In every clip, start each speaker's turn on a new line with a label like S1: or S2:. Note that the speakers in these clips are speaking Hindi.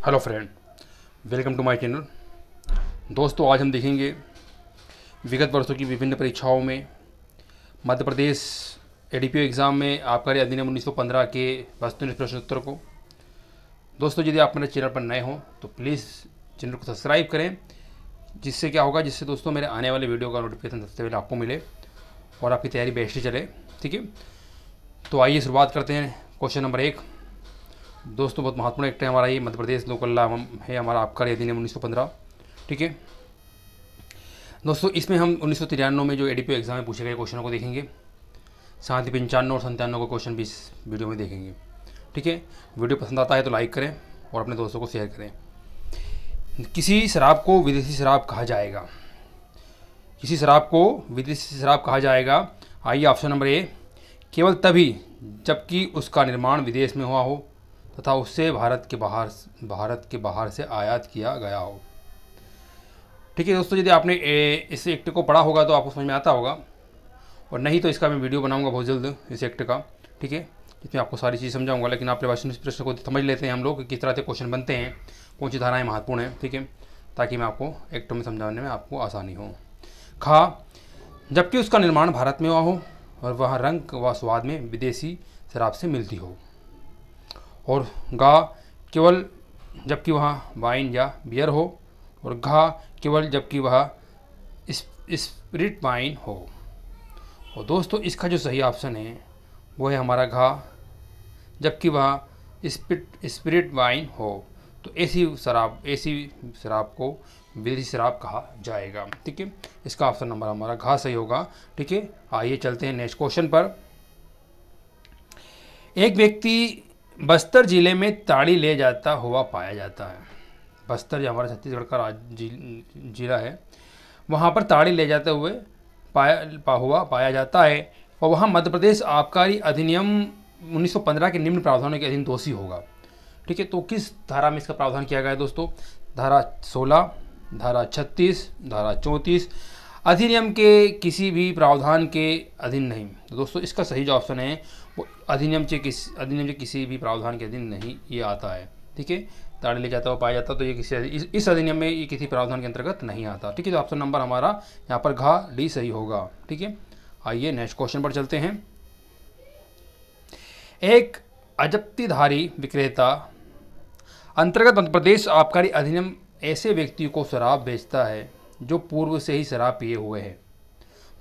S1: Hello friend, welcome to my channel. दोस्तों, आज हम देखेंगे विगत वर्षों की विभिन्न परीक्षाओं में मध्य प्रदेश एडीपीओ एग्ज़ाम में आबकारी अधिनियम 1915 के वस्तुनिष्ठ प्रश्न उत्तर को। दोस्तों, यदि आप मेरे चैनल पर नए हों तो प्लीज़ चैनल को सब्सक्राइब करें, जिससे क्या होगा, जिससे दोस्तों मेरे आने वाले वीडियो का नोटिफिकेशन सबसे पहले आपको मिले और आपकी तैयारी बेस्ट चले। ठीक है, तो आइए शुरुआत करते हैं। क्वेश्चन नंबर 1 दोस्तों, बहुत महत्वपूर्ण एक्ट है हमारा, ये मध्य प्रदेश लोक लॉ है हमारा आबकारी अधिनियम 1915। ठीक है दोस्तों, इसमें हम 1993 में जो एडीपीओ एग्जाम में पूछे गए क्वेश्चनों को देखेंगे, साथ ही 95 और 97 को क्वेश्चन भी इस वीडियो में देखेंगे। ठीक है, वीडियो पसंद आता है तो लाइक करें और अपने दोस्तों को शेयर करें। किसी शराब को विदेशी शराब कहा जाएगा? किसी शराब को विदेशी शराब कहा जाएगा? आइए, ऑप्शन नंबर ए, केवल तभी जबकि उसका निर्माण विदेश में हुआ हो तथा उससे भारत के बाहर से आयात किया गया हो। ठीक है दोस्तों, यदि आपने इस एक्ट को पढ़ा होगा तो आपको समझ में आता होगा, और नहीं तो इसका मैं वीडियो बनाऊंगा बहुत जल्द इस एक्ट का। ठीक है, इसमें आपको सारी चीज़ समझाऊंगा, लेकिन आप प्रश्न को समझ लेते हैं हम लोग किस तरह से क्वेश्चन बनते हैं, कौन सी धाराएँ महत्वपूर्ण हैं। ठीक है, ताकि मैं आपको एक्ट में समझाने में आपको आसानी हो। खा, जबकि उसका निर्माण भारत में हुआ हो और वह रंग व स्वाद में विदेशी शराब से मिलती हो। और गा, केवल जबकि वह वाइन या बियर हो। और घा, केवल जबकि वह स्पिरिट वाइन हो। और दोस्तों, इसका जो सही ऑप्शन है वो है हमारा घा, जबकि वह स्पिरिट वाइन हो। तो ऐसी शराब को विदेशी शराब कहा जाएगा। ठीक है, इसका ऑप्शन नंबर हमारा घा सही होगा। ठीक है, आइए चलते हैं नेक्स्ट क्वेश्चन पर। एक व्यक्ति बस्तर जिले में ताड़ी ले जाता हुआ पाया जाता है। बस्तर जो हमारा छत्तीसगढ़ का जिला है, वहाँ पर ताड़ी ले जाते हुए पाया जाता है, और वहाँ मध्य प्रदेश आबकारी अधिनियम 1915 के निम्न प्रावधानों के अधीन दोषी होगा। ठीक है, तो किस धारा में इसका प्रावधान किया गया है दोस्तों? धारा 16, धारा 36, धारा 34, अधिनियम के किसी भी प्रावधान के अधीन नहीं। तो दोस्तों, इसका सही जो ऑप्शन है वो अधिनियम के किसी भी प्रावधान के अधीन नहीं ये आता है। ठीक है, ताड़ी ले जाता हुआ पाया जाता, तो ये इस अधिनियम में ये किसी प्रावधान के अंतर्गत नहीं आता। ठीक है, तो ऑप्शन नंबर हमारा यहाँ पर घा डी सही होगा। ठीक है, आइए नेक्स्ट क्वेश्चन पर चलते हैं। एक अजप्तीधारी विक्रेता अंतर्गत मध्य प्रदेश आबकारी अधिनियम ऐसे व्यक्ति को शराब बेचता है जो पूर्व से ही शराब पिए हुए है,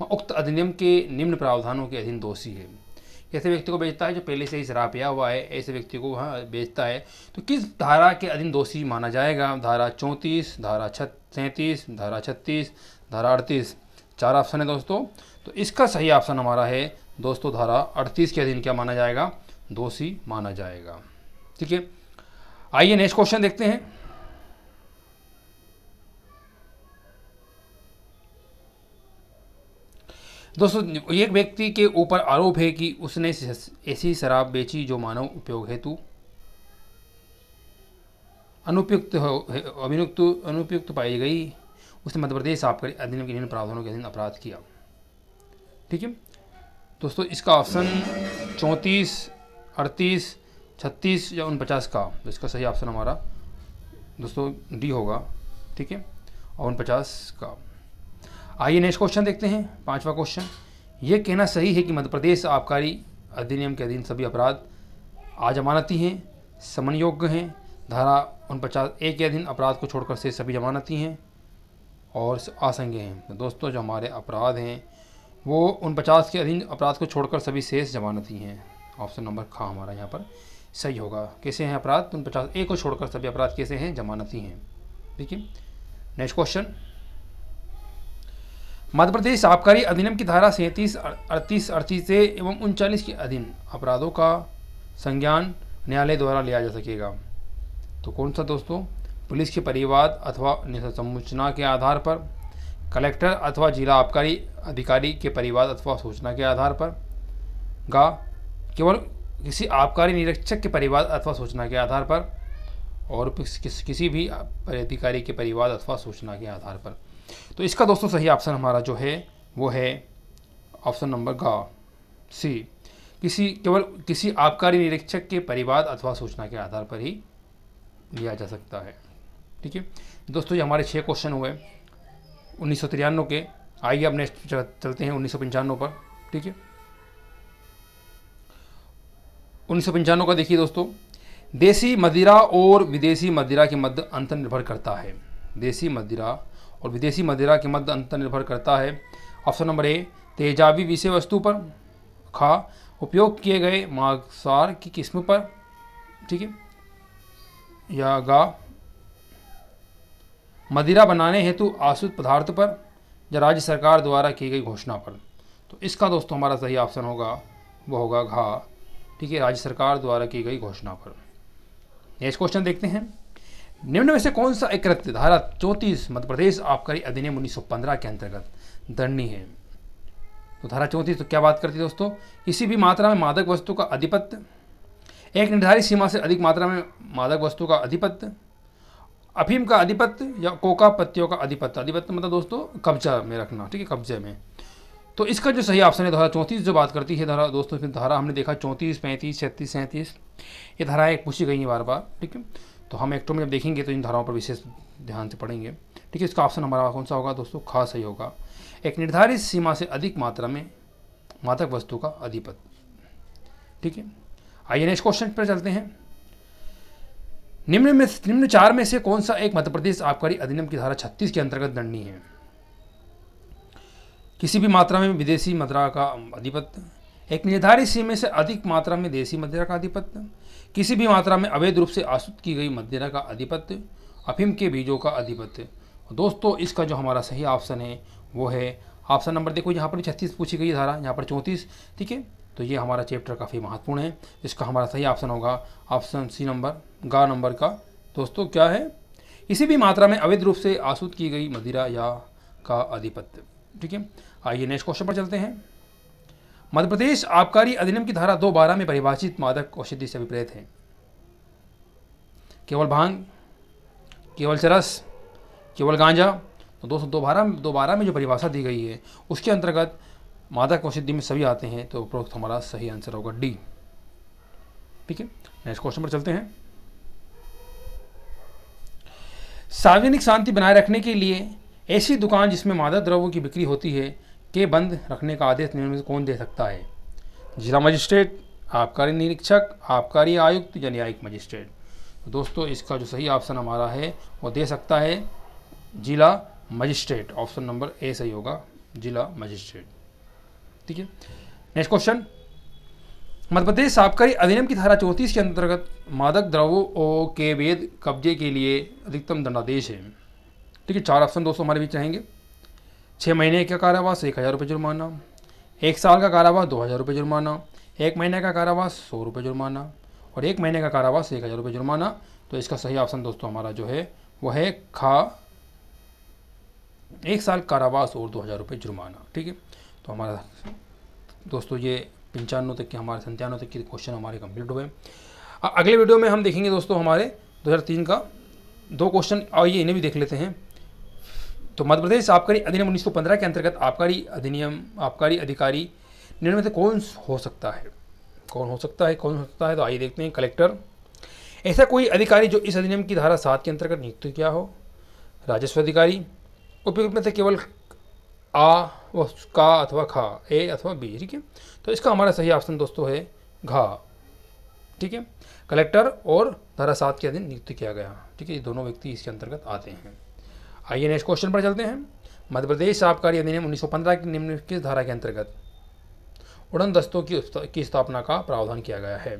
S1: वह उक्त अधिनियम के निम्न प्रावधानों के अधीन दोषी है। ऐसे व्यक्ति को बेचता है जो पहले से ही शराब पिया हुआ है, ऐसे व्यक्ति को वहाँ बेचता है, तो किस धारा के अधीन दोषी माना जाएगा? धारा 34, धारा 37, धारा 36, धारा 38। 4 ऑप्शन है दोस्तों, तो इसका सही ऑप्शन हमारा है दोस्तों धारा 38 के अधीन क्या माना जाएगा? दोषी माना जाएगा। ठीक है, आइए नेक्स्ट क्वेश्चन देखते हैं। दोस्तों, एक व्यक्ति के ऊपर आरोप है कि उसने ऐसी शराब बेची जो मानव उपयोग हेतु अनुपयुक्त पाई गई, उसने मध्य प्रदेश आबकारी अधिनियम के निम्न प्रावधानों के अधीन अपराध किया। ठीक है दोस्तों, इसका ऑप्शन 34, 38, 36 या 49 का, तो इसका सही ऑप्शन हमारा दोस्तों डी होगा। ठीक है, और 49 का। आइए नेक्स्ट क्वेश्चन देखते हैं। 5वां क्वेश्चन, यह कहना सही है कि मध्य प्रदेश आबकारी अधिनियम के अधीन सभी अपराध अजमानती हैं, समन योग्य हैं। धारा 49A के अधीन अपराध को छोड़कर से सभी जमानती हैं और आसंज्ञ हैं। तो दोस्तों, जो हमारे अपराध हैं वो 49 के अधीन अपराध को छोड़कर सभी शेष जमानती हैं। ऑप्शन नंबर खा हमारा यहाँ पर सही होगा। कैसे हैं अपराध? 49A को छोड़कर सभी अपराध कैसे हैं? जमानती हैं। ठीक है, नेक्स्ट क्वेश्चन, मध्य प्रदेश आबकारी अधिनियम की धारा 37, 38, 38 एवं 39 के अधीन अपराधों का संज्ञान न्यायालय द्वारा लिया जा सकेगा। तो कौन सा दोस्तों? पुलिस के परिवाद अथवा सूचना के आधार पर, कलेक्टर अथवा जिला आबकारी अधिकारी के परिवाद अथवा सूचना के आधार पर। गा, केवल किसी आबकारी निरीक्षक के परिवाद अथवा सूचना के आधार पर, और किसी भी अधिकारी के परिवाद अथवा सूचना के आधार पर। तो इसका दोस्तों सही ऑप्शन हमारा जो है वो है ऑप्शन नंबर गा सी, केवल किसी आबकारी निरीक्षक के परिवाद अथवा सूचना के आधार पर ही लिया जा सकता है। ठीक है दोस्तों, ये हमारे 6 क्वेश्चन हुए 1993 के। आइए अब नेक्स्ट चलते हैं 1995 पर। ठीक है, 1995 का देखिए दोस्तों, देसी मदिरा और विदेशी मदिरा के मध्य अंतर निर्भर करता है। देसी मदिरा और विदेशी मदिरा के मध्य अंतर निर्भर करता है। ऑप्शन नंबर ए, तेजाबी विषय वस्तु पर। खा, उपयोग किए गए मांसाहार की किस्म पर। ठीक है, या गा, मदिरा बनाने हेतु आश्रित पदार्थ पर, या राज्य सरकार द्वारा की गई घोषणा पर। तो इसका दोस्तों हमारा सही ऑप्शन होगा, वो होगा घा। ठीक है, राज्य सरकार द्वारा की गई घोषणा पर। नेक्स्ट क्वेश्चन देखते हैं, निम्न में से कौन सा एक कृत्य धारा 34 मध्य प्रदेश आबकारी अधिनियम 1915 के अंतर्गत दंडनीय है। तो धारा 34 तो क्या बात करती है दोस्तों, किसी भी मात्रा में मादक वस्तु का अधिपत्य, एक निर्धारित सीमा से अधिक मात्रा में मादक वस्तु का अधिपत्य, अफीम का अधिपत्य, या कोका पत्तियों का अधिपत्य। अधिपत्य मतलब दोस्तों कब्जा में रखना। ठीक है, कब्जे में। तो इसका जो सही ऑप्शन है धारा 34 जो बात करती है। धारा दोस्तों धारा हमने देखा 34, 35, 36, 37 ये धाराएँ पूछी गई हैं बार बार। ठीक है, तो हम एक्टों में जब देखेंगे तो इन धाराओं पर विशेष ध्यान से पढ़ेंगे। ठीक है, इसका ऑप्शन हमारा कौन सा होगा दोस्तों, खा सही होगा। एक निर्धारित सीमा से अधिक मात्रा में मादक वस्तु का अधिपत्य। ठीक है, आइए नेक्स्ट क्वेश्चन पर चलते हैं। निम्न 4 में से कौन सा एक मध्य प्रदेश आबकारी अधिनियम की धारा 36 के अंतर्गत दंडनीय है। किसी भी मात्रा में विदेशी मदिरा का अधिपत्य, एक निर्धारित सीमा से अधिक मात्रा में देसी मदिरा का अधिपत्य, किसी भी मात्रा में अवैध रूप से आसूत की गई मदिरा का अधिपत्य, अफीम के बीजों का अधिपत्य। दोस्तों इसका जो हमारा सही ऑप्शन है वो है ऑप्शन नंबर, देखो यहाँ पर 36 पूछी गई धारा, यहाँ पर 34। ठीक है, तो ये हमारा चैप्टर काफ़ी महत्वपूर्ण है। इसका हमारा सही ऑप्शन होगा ऑप्शन सी नंबर, गा नंबर का। दोस्तों क्या है, किसी भी मात्रा में अवैध रूप से आसूत की गई मदिरा या का अधिपत्य। ठीक है, आइए नेक्स्ट क्वेश्चन पर चलते हैं। मध्य प्रदेश आबकारी अधिनियम की धारा 212 में परिभाषित मादक औषधि से विपरीत है। केवल भांग, केवल चरस, केवल गांजा। तो दोस्तों 212 में जो परिभाषा दी गई है उसके अंतर्गत मादक औषधि में सभी आते हैं। तो उपरोक्त हमारा सही आंसर होगा डी। ठीक है, नेक्स्ट क्वेश्चन पर चलते हैं। सार्वजनिक शांति बनाए रखने के लिए ऐसी दुकान जिसमें मादक द्रव्यों की बिक्री होती है के बंद रखने का आदेश निम्न में से कौन दे सकता है। जिला मजिस्ट्रेट, आबकारी निरीक्षक, आबकारी आयुक्त या न्यायिक मजिस्ट्रेट। तो दोस्तों इसका जो सही ऑप्शन हमारा है वो दे सकता है जिला मजिस्ट्रेट। ऑप्शन नंबर ए सही होगा, जिला मजिस्ट्रेट। ठीक है, नेक्स्ट क्वेश्चन, मध्य प्रदेश आबकारी अधिनियम की धारा 34 के अंतर्गत मादक द्रव्यों के वैध कब्जे के लिए अधिकतम दंडादेश है। ठीक है, 4 ऑप्शन दोस्तों हमारे बीच रहेंगे। 6 महीने का कारावास 1000 रुपये जुर्माना, 1 साल का कारावास 2000 रुपये जुर्माना, 1 महीने का कारावास 100 रुपये जुर्माना, और 1 महीने का कारावास 1000 रुपये जुर्माना। तो इसका सही ऑप्शन दोस्तों हमारा जो है वह है खा, 1 साल कारावास और 2000 रुपये जुर्माना। ठीक है, तो हमारा दोस्तों ये 95 तक के हमारे 97 तक के क्वेश्चन हमारे कंप्लीट हुए। अगले वीडियो में हम देखेंगे दोस्तों हमारे 2003 का 2 क्वेश्चन, आइए इन्हें भी देख लेते हैं। तो मध्य प्रदेश आबकारी अधिनियम 1915 के अंतर्गत आबकारी अधिनियम आबकारी अधिकारी निम्न में से कौन हो सकता है। तो आइए देखते हैं। कलेक्टर, ऐसा कोई अधिकारी जो इस अधिनियम की धारा 7 के अंतर्गत नियुक्त किया हो। राजस्व अधिकारी, उपयुक्त में से केवल आ व का अथवा खा, ए अथवा बी। ठीक है, तो इसका हमारा सही ऑप्शन दोस्तों है घा। ठीक है, कलेक्टर और धारा 7 के अधीन नियुक्त किया गया। ठीक है, ये दोनों व्यक्ति इसके अंतर्गत आते हैं। आइए नेक्स्ट क्वेश्चन पर चलते हैं। मध्य प्रदेश आबकारी अधिनियम 1915 की निम्नलिखित धारा के अंतर्गत उड़न दस्तों की स्थापना का प्रावधान किया गया है।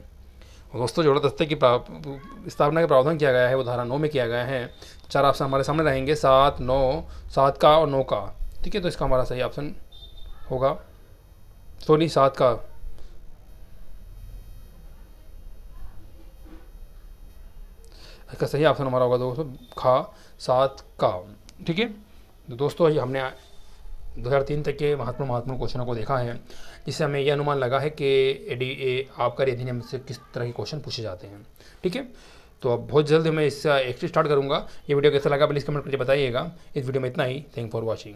S1: दोस्तों जो उड़न दस्ते की स्थापना का प्रावधान किया गया है वो धारा 9 में किया गया है। 4 ऑप्शन हमारे सामने रहेंगे, 7, 9, 7 का और 9 का। ठीक है, तो इसका हमारा सही ऑप्शन होगा 7 का। इसका सही ऑप्शन हमारा होगा दोस्तों खा, 7 का। ठीक है, तो दोस्तों ये हमने 2003 तक के महत्वपूर्ण क्वेश्चनों को देखा है, जिससे हमें यह अनुमान लगा है कि आबकारी अधिनियम से किस तरह के क्वेश्चन पूछे जाते हैं। ठीक है, तो अब बहुत जल्द मैं इससे एक्टिव स्टार्ट करूँगा। ये वीडियो कैसा लगा प्लीज़ कमेंट करके बताइएगा। इस वीडियो में इतना ही। Thank for watching.